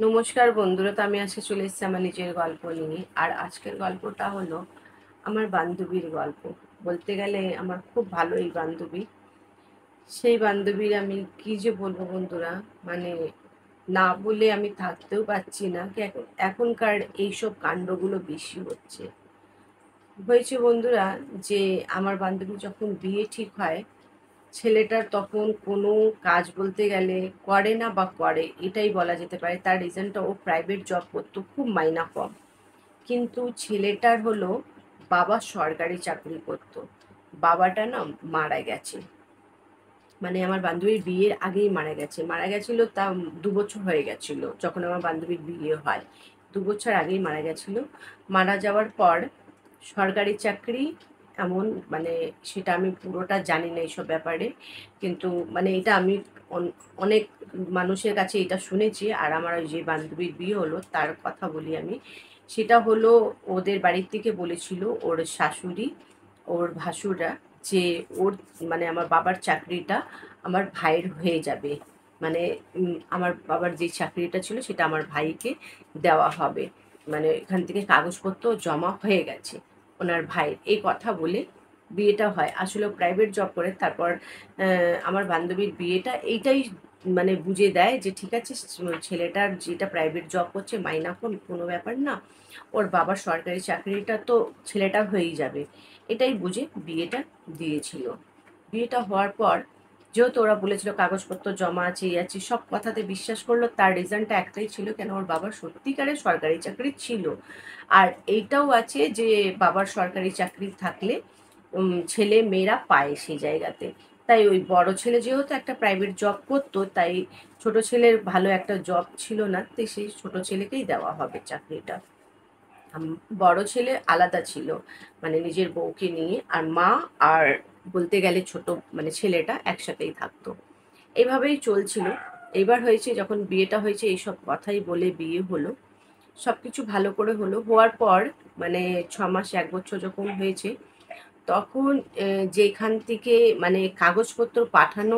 নমস্কার বন্ধুরা, তো আমি আজকে চলে এসেছি আমার নিজের গল্প নিয়ে। আর আজকের গল্পটা হলো আমার বান্ধবীর গল্প। বলতে গেলে আমার খুব ভালো এই বান্ধবী। সেই বান্ধবীর আমি কি যে বলবো বন্ধুরা, মানে না বলে আমি থাকতেও পারছি না। কি এখনকার এইসব কাণ্ডগুলো বেশি হচ্ছে। হয়েছে বন্ধুরা, যে আমার বান্ধবী যখন বিয়ে ঠিক হয়, ছেলেটার তখন কোনো কাজ বলতে গেলে করে না, বা করে এটাই বলা যেতে পারে। তার রিজনটা, ও প্রাইভেট জব করতো, খুব মাইনা কম। কিন্তু ছেলেটার হলো বাবা সরকারি চাকরি করতো। বাবাটা না মারা গেছে, মানে আমার বান্ধবীর বিয়ের আগেই মারা গেছে। মারা গেছিল তা 2 বছর হয়ে গেছিল যখন আমার বান্ধবীর বিয়ে হয়। 2 বছর আগেই মারা গেছিল। মারা যাওয়ার পর সরকারি চাকরি এমন, মানে সেটা আমি পুরোটা জানি না এইসব ব্যাপারে, কিন্তু মানে এটা আমি অনেক মানুষের কাছে এটা শুনেছি। আর আমার ওই যে বান্ধবীর বিয়ে হলো তার কথা বলি আমি। সেটা হলো, ওদের বাড়ির থেকে বলেছিল ওর শাশুড়ি, ওর ভাসুররা, যে ওর মানে আমার বাবার চাকরিটা আমার ভাইয়ের হয়ে যাবে। মানে আমার বাবার যে চাকরিটা ছিল সেটা আমার ভাইকে দেওয়া হবে। মানে এখান থেকে কাগজপত্র জমা হয়ে গেছে ওনার ভাইয়ের, এই কথা বলে বিয়েটা হয়। আসলে প্রাইভেট জব করে। তারপর আমার বান্ধবীর বিয়েটা এইটাই মানে বুঝে দেয় যে ঠিক আছে, ছেলেটার যেটা প্রাইভেট জব করছে মাইনা কম, কোনো ব্যাপার না, ওর বাবার সরকারি চাকরিটা তো ছেলেটা হয়েই যাবে। এটাই বুঝে বিয়েটা দিয়েছিল। বিয়েটা হওয়ার পর যেহেতু ওরা বলেছিল কাগজপত্র জমা আছে, এই আছে, সব কথাতে বিশ্বাস করলো। তার রিজনটা একটাই ছিল, কেন ওর বাবার সত্যিকারের সরকারি চাকরি ছিল। আর এইটাও আছে যে বাবার সরকারি চাকরি থাকলে ছেলে মেয়েরা পায় সেই জায়গাতে। তাই ওই বড় ছেলে যেহেতু একটা প্রাইভেট জব করতো, তাই ছোট ছেলের ভালো একটা জব ছিল না, তাই সেই ছোট ছেলেকেই দেওয়া হবে চাকরিটা। বড় ছেলে আলাদা ছিল, মানে নিজের বউকে নিয়ে। আর মা আর বলতে গেলে ছোট মানে ছেলেটা একসাথেই থাকতো। এভাবেই চলছিল। এবার হয়েছে যখন বিয়েটা হয়েছে, এইসব কথাই বলে বিয়ে হলো। সবকিছু ভালো করে হলো। হওয়ার পর মানে 6 মাস 1 বছর যখন হয়েছে, তখন যেখান থেকে মানে কাগজপত্র পাঠানো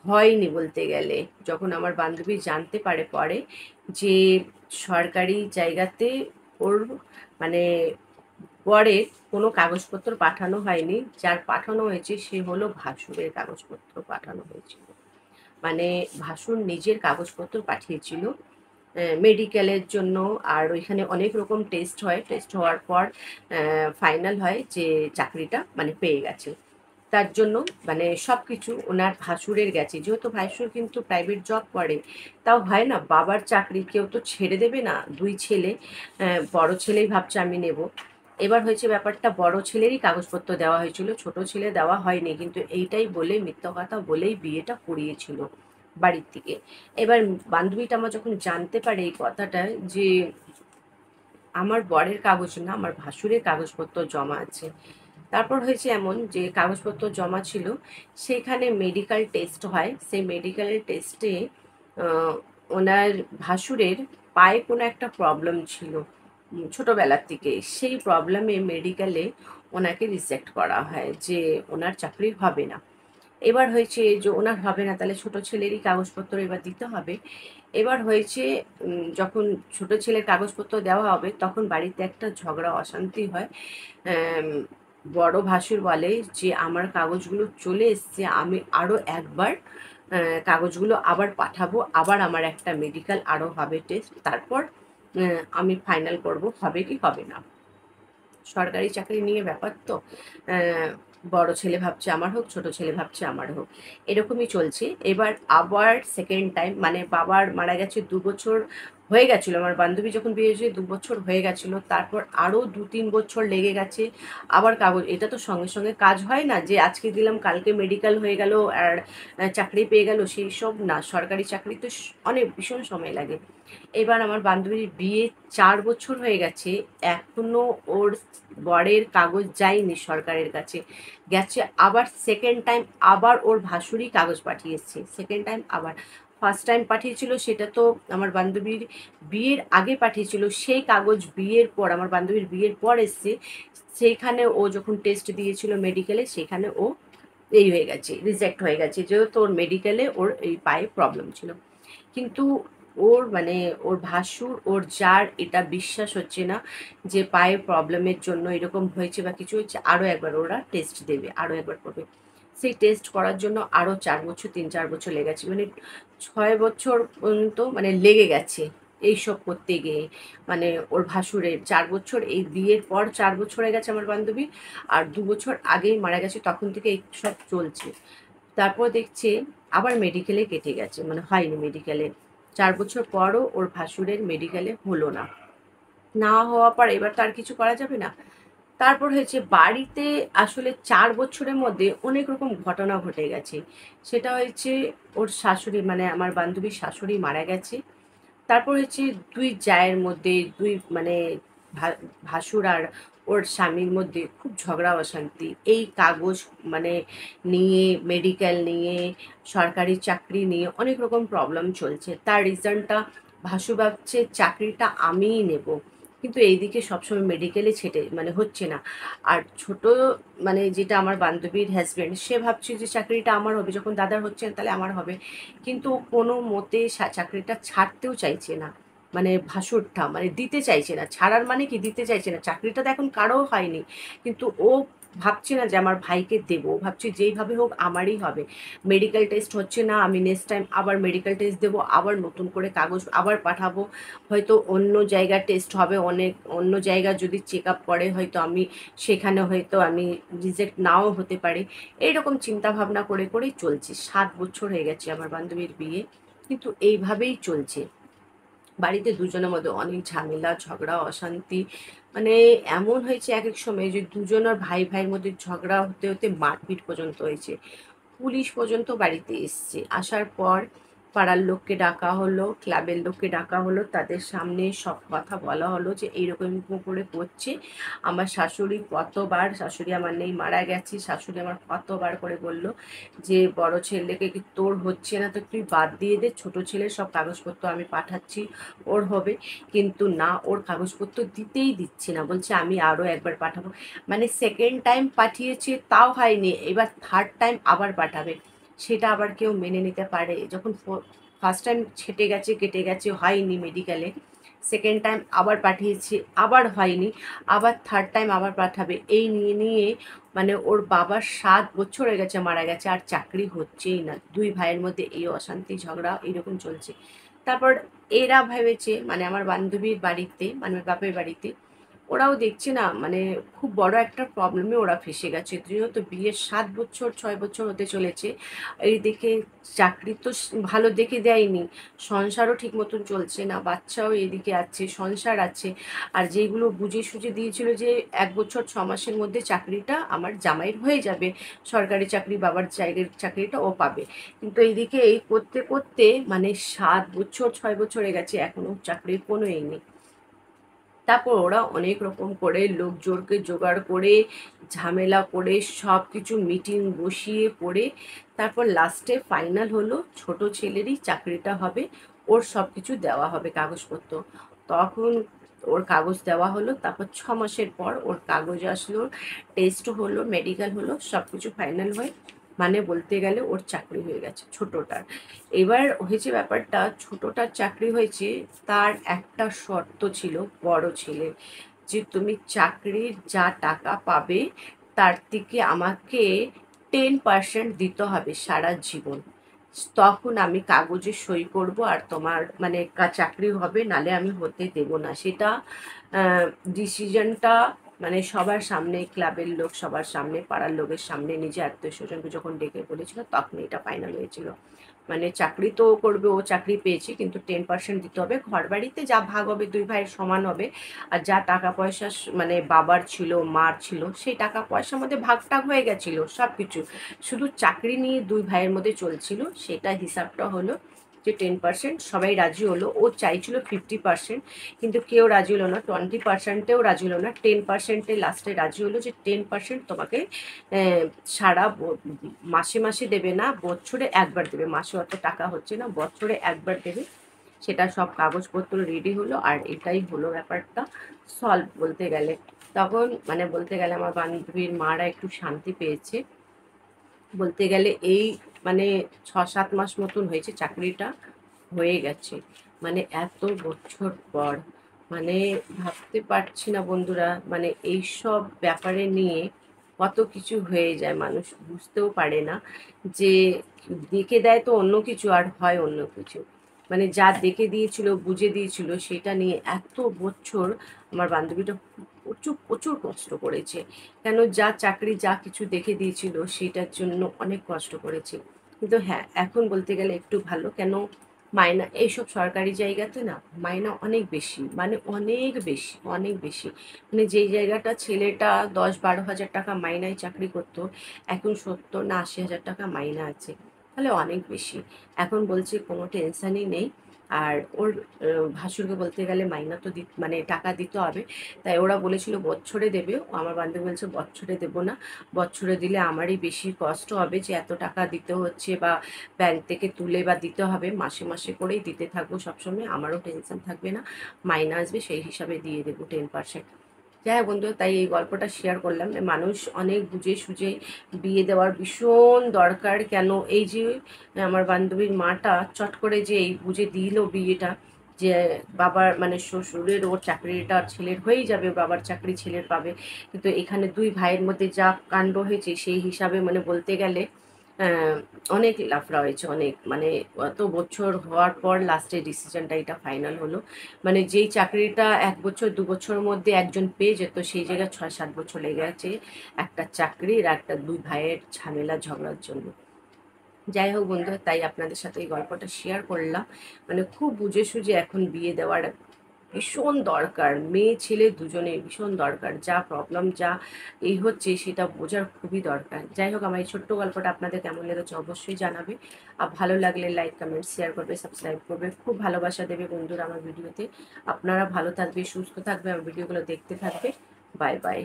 হয়নি বলতে গেলে, যখন আমার বান্ধবী জানতে পারে পরে যে সরকারি জায়গাতে ওর মানে বরের কোনো কাগজপত্র পাঠানো হয়নি, যার পাঠানো হয়েছে সে হলো ভাসুরের কাগজপত্র পাঠানো হয়েছিল। মানে ভাসুর নিজের কাগজপত্র পাঠিয়েছিল মেডিকেলের জন্য। আর ওইখানে অনেক রকম টেস্ট হয়, টেস্ট হওয়ার পর ফাইনাল হয় যে চাকরিটা মানে পেয়ে গেছে। তার জন্য মানে সব কিছু ওনার ভাসুরের গেছে, যেহেতু ভাসুর কিন্তু প্রাইভেট জব করে। তাও হয় না, বাবার চাকরি কেউ তো ছেড়ে দেবে না। 2 ছেলে, বড় ছেলেই ভাবছে আমি নেব। এবার হয়েছে ব্যাপারটা, বড় ছেলেরই কাগজপত্র দেওয়া হয়েছিল, ছোট ছেলে দেওয়া হয়নি। কিন্তু এইটাই বলে, মিথ্যা কথা বলেই বিয়েটা করিয়েছিল বাড়ির থেকে। এবার বান্ধবীটা আমার যখন জানতে পারে এই কথাটা, যে আমার বরের কাগজ না, আমার ভাসুরের কাগজপত্র জমা আছে। তারপর হয়েছে এমন যে কাগজপত্র জমা ছিল, সেখানে মেডিকেল টেস্ট হয়। সেই মেডিকেলের টেস্টে ওনার ভাসুরের পায়ে কোনো একটা প্রবলেম ছিল ছোটোবেলার থেকে। সেই প্রবলেমে মেডিকেলে ওনাকে রিজেক্ট করা হয় যে ওনার চাকরি হবে না। এবার হয়েছে যে ওনার হবে না, তাহলে ছোট ছেলেরই কাগজপত্র এবার দিতে হবে। এবার হয়েছে যখন ছোট ছেলের কাগজপত্র দেওয়া হবে, তখন বাড়িতে একটা ঝগড়া অশান্তি হয়। আম, বড় ভাসুর বলে যে আমার কাগজগুলো চলে এসছে, আমি আরও একবার কাগজগুলো আবার পাঠাবো, আবার আমার একটা মেডিকেল আরও হবে টেস্ট, তারপর আমি ফাইনাল করব হবে কি হবে না। সরকারি চাকরি নিয়ে ব্যাপার তো, বড় ছেলে ভাবছে আমার হোক, ছোট ছেলে ভাবছে আমার হোক, এরকমই চলছে। এবার আবার সেকেন্ড টাইম, মানে বাবার মারা গেছে 2 বছর হয়ে গেছিল, আমার বান্ধবী যখন বিয়ে হয়েছে 2 বছর হয়ে গেছিল। তারপর আরও 2-3 বছর লেগে গেছে আবার কাগজ। এটা তো সঙ্গে সঙ্গে কাজ হয় না যে আজকে দিলাম কালকে মেডিকেল হয়ে গেল আর চাকরি পেয়ে গেল, সেই সব না। সরকারি চাকরি তো অনেক ভীষণ সময় লাগে। এবার আমার বান্ধবীর বিয়ে 4 বছর হয়ে গেছে, এখনো ওর বরের কাগজ যায়নি সরকারের কাছে। গেছে আবার সেকেন্ড টাইম, আবার ওর ভাসুরই কাগজ পাঠিয়েছে সেকেন্ড টাইম আবার। ফার্স্ট টাইম পাঠিয়েছিল সেটা তো আমার বান্ধবীর বিয়ের আগে পাঠিয়েছিল, সেই কাগজ বিয়ের পর, আমার বান্ধবীর বিয়ের পর এসছে। সেইখানে ও যখন টেস্ট দিয়েছিল মেডিকেলে, সেখানে ও এই হয়ে গেছে, রিজেক্ট হয়ে গেছে, যেহেতু ওর মেডিকেলে ওর এই পায়ে প্রবলেম ছিল। কিন্তু ওর মানে ওর ভাসুর ওর জার এটা বিশ্বাস হচ্ছে না যে পায়ের প্রবলেমের জন্য এরকম হয়েছে বা কিছু হচ্ছে, আরও একবার ওরা টেস্ট দেবে, আরও একবার করবে। সেই টেস্ট করার জন্য আরও 4 বছর 3-4 বছর লেগেছে, মানে 6 বছর পর্যন্ত মানে লেগে গেছে এইসব করতে গিয়ে। মানে ওর ভাসুরের 4 বছর, এই বিয়ের পর 4 বছর হয়ে গেছে আমার বান্ধবী, আর 2 বছর আগেই মারা গেছে, তখন থেকে এই সব চলছে। তারপর দেখছে আবার মেডিকেলে কেটে গেছে, মানে হয়নি মেডিকেলে। 4 বছর পরও ওর ভাসুরের মেডিকেলে হলো না। না হওয়ার পর এবার তো আর কিছু করা যাবে না। তারপর হয়েছে বাড়িতে, আসলে 4 বছরের মধ্যে অনেক রকম ঘটনা ঘটে গেছে। সেটা হয়েছে ওর শাশুড়ি, মানে আমার বান্ধবীর শাশুড়ি মারা গেছে। তারপর হচ্ছে দুই জায়ের মধ্যে, দুই মানে ভাসুর আর ওর স্বামীর মধ্যে খুব ঝগড়া অশান্তি, এই কাগজ মানে নিয়ে, মেডিকেল নিয়ে, সরকারি চাকরি নিয়ে অনেক রকম প্রবলেম চলছে। তার রিজনটা ভাসু ভাবছে চাকরিটা আমিই নেব, কিন্তু এইদিকে সবসময় মেডিকেলে ছেটে মানে হচ্ছে না। আর ছোট মানে যেটা আমার বান্ধবীর হাজব্যান্ড, সে ভাবছে যে চাকরিটা আমার হবে, যখন দাদার হচ্ছে না তাহলে আমার হবে। কিন্তু ও কোনো মতে চাকরিটা ছাড়তেও চাইছে না, মানে ভাসুরটা মানে দিতে চাইছে না। ছাড়ার মানে কি, দিতে চাইছে না। চাকরিটা তো এখন কারও হয়নি, কিন্তু ও ভাবছে না যে আমার ভাইকে দেবো, ও ভাবছে যেইভাবে হোক আমারই হবে। মেডিকেল টেস্ট হচ্ছে না, আমি নেক্সট টাইম আবার মেডিকেল টেস্ট দেবো, আবার নতুন করে কাগজ আবার পাঠাবো, হয়তো অন্য জায়গার টেস্ট হবে, অনেক অন্য জায়গা যদি চেক আপ করে হয়তো আমি সেখানে হয়তো আমি রিজেক্ট নাও হতে পারি। এইরকম চিন্তা ভাবনা করে করেই চলছে। 7 বছর হয়ে গেছে আমার বান্ধবীর বিয়ে, কিন্তু এইভাবেই চলছে। বাড়িতে দুজনের মধ্যে অনেক ঝামেলা, ঝগড়া, অশান্তি। মানে এমন হয়েছে এক এক সময় যে দুজনের ভাই ভাইয়ের মধ্যে ঝগড়া হতে হতে মারপিট পর্যন্ত হয়েছে। পুলিশ পর্যন্ত বাড়িতে এসছে। আসার পর পাড়ার লোককে ডাকা হলো, ক্লাবের লোককে ডাকা হলো, তাদের সামনে সব কথা বলা হলো যে এইরকম করে করছে। আমার শাশুড়ি কতবার, শাশুড়ি আমার নেই, মারা গেছে, শাশুড়ি আমার কতবার করে বলল যে বড় ছেলেকে কি তোর হচ্ছে না তো তুই বাদ দিয়ে দে, ছোট ছেলের সব কাগজপত্র আমি পাঠাচ্ছি, ওর হবে। কিন্তু না, ওর কাগজপত্র দিতেই দিচ্ছে না, বলছে আমি আরও একবার পাঠাবো। মানে সেকেন্ড টাইম পাঠিয়েছে তাও হয়নি, এবার থার্ড টাইম আবার পাঠাবে। সেটা আবার কেউ মেনে নিতে পারে? যখন ফার্স্ট টাইম ছেটে গেছে, কেটে গেছে, হয়নি মেডিকেলে, সেকেন্ড টাইম আবার পাঠিয়েছে, আবার হয়নি, আবার থার্ড টাইম আবার পাঠাবে, এই নিয়ে নিয়ে মানে ওর বাবার 7 বছর হয়ে গেছে মারা গেছে, আর চাকরি হচ্ছেই না। দুই ভাইয়ের মধ্যে এই অশান্তি, ঝগড়া এরকম চলছে। তারপর এরা ভেবেছে, মানে আমার বান্ধবীর বাড়িতে, মানে বাপের বাড়িতে, ওরাও দেখছে না, মানে খুব বড় একটা প্রবলেমে ওরা ফেসে গেছে। যেহেতু বিয়ের 7 বছর 6 বছর হতে চলেছে, এই দেখে চাকরি তো ভালো দেখে দেয়নি, সংসারও ঠিক মতন চলছে না, বাচ্চাও এদিকে আছে, সংসার আছে। আর যেগুলো বুঝে সুঝে দিয়েছিল যে 1 বছর 6 মাসের মধ্যে চাকরিটা আমার জামাইয়ের হয়ে যাবে, সরকারি চাকরি, বাবার জায়গার চাকরিটা ও পাবে, কিন্তু এইদিকে এই করতে করতে মানে 7 বছর 6 বছর হয়ে গেছে, এখনো চাকরির কোনো এই নেই। তারপর ওরা অনেক রকম করে লোকজনকে জোগাড় করে, ঝামেলা করে, সব কিছু মিটিং বসিয়ে পড়ে, তারপর লাস্টে ফাইনাল হলো ছোট ছেলেরই চাকরিটা হবে, ওর সব কিছু দেওয়া হবে কাগজপত্র। তখন ওর কাগজ দেওয়া হলো, তারপর 6 মাসের পর ওর কাগজ আসলো, টেস্ট হলো, মেডিকেল হলো, সব কিছু ফাইনাল হয়ে মানে বলতে গেলে ওর চাকরি হয়ে গেছে ছোটটার। এবার হয়েছে ব্যাপারটা, ছোটটার চাকরি হয়েছে, তার একটা শর্ত ছিল বড় ছেলের, যে তুমি চাকরির যা টাকা পাবে তার থেকে আমাকে 10% দিতে হবে সারা জীবন, তখন আমি কাগজে সই করব আর তোমার মানে চাকরি হবে, নালে আমি হতে দেব না। সেটা ডিসিশনটা মানে সবার সামনে, ক্লাবের লোক সবার সামনে, পাড়ার লোকের সামনে, নিজে আত্মীয় স্বজনকে যখন ডেকে বলেছিল, তখন এটা ফাইনাল হয়েছিল। মানে চাকরি তো ও করবে, ও চাকরি পেয়েছে, কিন্তু 10% দিতে হবে। ঘর বাড়িতে যা ভাগ হবে দুই ভাইয়ের সমান হবে, আর যা টাকা পয়সা মানে বাবার ছিল, মার ছিল, সেই টাকা পয়সার মধ্যে ভাগ টাগ হয়ে গেছিলো সব কিছু। শুধু চাকরি নিয়ে দুই ভাইয়ের মধ্যে চলছিল, সেটা হিসাবটা হলো যে 10% সবাই রাজি হলো। ও চাইছিল 50%, কিন্তু কেউ রাজি হলো না, 20%-এও রাজি হলো না, 10%-এ লাস্টে রাজি হলো যে 10% তোমাকে সারা মাসে মাসে দেবে না, বছরে একবার দেবে। মাসে অত টাকা হচ্ছে না, বছরে একবার দেবে। সেটা সব কাগজপত্র রেডি হলো, আর এটাই হলো ব্যাপারটা সলভ বলতে গেলে। তখন মানে বলতে গেলে আমার বান্ধবীর মারা একটু শান্তি পেয়েছে বলতে গেলে। এই মানে 6-7 মাস মতন হয়েছে চাকরিটা হয়ে গেছে। মানে এত বছর পর, মানে ভাবতে পারছি না বন্ধুরা, মানে এইসব ব্যাপারে নিয়ে কত কিছু হয়ে যায়, মানুষ বুঝতেও পারে না যে দেখে দেয় তো অন্য কিছু আর হয় অন্য কিছু। মানে যা দেখে দিয়েছিল বুঝে দিয়েছিল সেটা নিয়ে এত বছর আমার বান্ধবীটা প্রচুর প্রচুর কষ্ট করেছে। কেন, যা চাকরি যা কিছু দেখে দিয়েছিল সেটার জন্য অনেক কষ্ট করেছে। কিন্তু হ্যাঁ, এখন বলতে গেলে একটু ভালো। কেন, মাইনা এইসব সরকারি জায়গাতে না মাইনা অনেক বেশি, মানে অনেক বেশি অনেক বেশি। মানে যেই জায়গাটা ছেলেটা 10-12 হাজার টাকা মাইনায় চাকরি করতো, এখন 70 না 80 হাজার টাকা মাইনা আছে। তাহলে অনেক বেশি। এখন বলছে কোনো টেনশনই নেই। আর ওর ভাসুরকে বলতে গেলে মাইনা তো মানে টাকা দিতে হবে। তাই ওরা বলেছিল বছরে দেবে, আমার বান্ধবী বলছে বছরে দেবো না, বছরে দিলে আমারই বেশি কষ্ট হবে, যে এত টাকা দিতে হচ্ছে বা ব্যাংক থেকে তুলে বা দিতে হবে, মাসে মাসে করেই দিতে থাকবো সবসময়, আমারও টেনশন থাকবে না, মাইনা আসবে সেই হিসাবে দিয়ে দেবো 10%। যাই হোক বন্ধু, তাই এই গল্পটা শেয়ার করলাম। মানুষ অনেক বুঝে সুঝে বিয়ে দেওয়ার ভীষণ দরকার। কেন, এই যে আমার বান্ধবীর মাটা চট করে যে এই বুঝে দিল বিয়েটা, যে বাবার মানে শ্বশুরের ওর চাকরিটা ছেলের হয়েই যাবে, বাবার চাকরি ছেলের পাবে। কিন্তু এখানে দুই ভাইয়ের মধ্যে যা কাণ্ড হয়েছে সেই হিসাবে মানে বলতে গেলে আহ, অনেক লাফড়া হয়েছে, অনেক মানে অত বছর হওয়ার পর লাস্টে ডিসিশনটা এটা ফাইনাল হলো। মানে যেই চাকরিটা 1 বছর 2 বছরের মধ্যে একজন পেয়ে যেত, সেই জায়গায় 6-7 বছর লেগে গেছে একটা চাকরির আর একটা দুই ভাইয়ের ঝামেলা ঝগড়ার জন্য। যাই হোক বন্ধুরা, তাই আপনাদের সাথে এই গল্পটা শেয়ার করলাম। মানে খুব বুঝে সুঝে এখন বিয়ে দেওয়ার ভীষণ দরকার, মেয়ে ছেলে দুজনেই ভীষণ দরকার। যা প্রবলেম যা এই হচ্ছে সেটা বোঝার খুবই দরকার। যাই হোক, আমার এই ছোট্ট গল্পটা আপনাদের কেমন লেগেছে অবশ্যই জানাবে। আর ভালো লাগলে লাইক কমেন্ট শেয়ার করবে, সাবস্ক্রাইব করবে, খুব ভালোবাসা দেবে বন্ধুরা আমার ভিডিওতে। আপনারা ভালো থাকবে, সুস্থ থাকবে, আমার ভিডিওগুলো দেখতে থাকবে। Bye bye.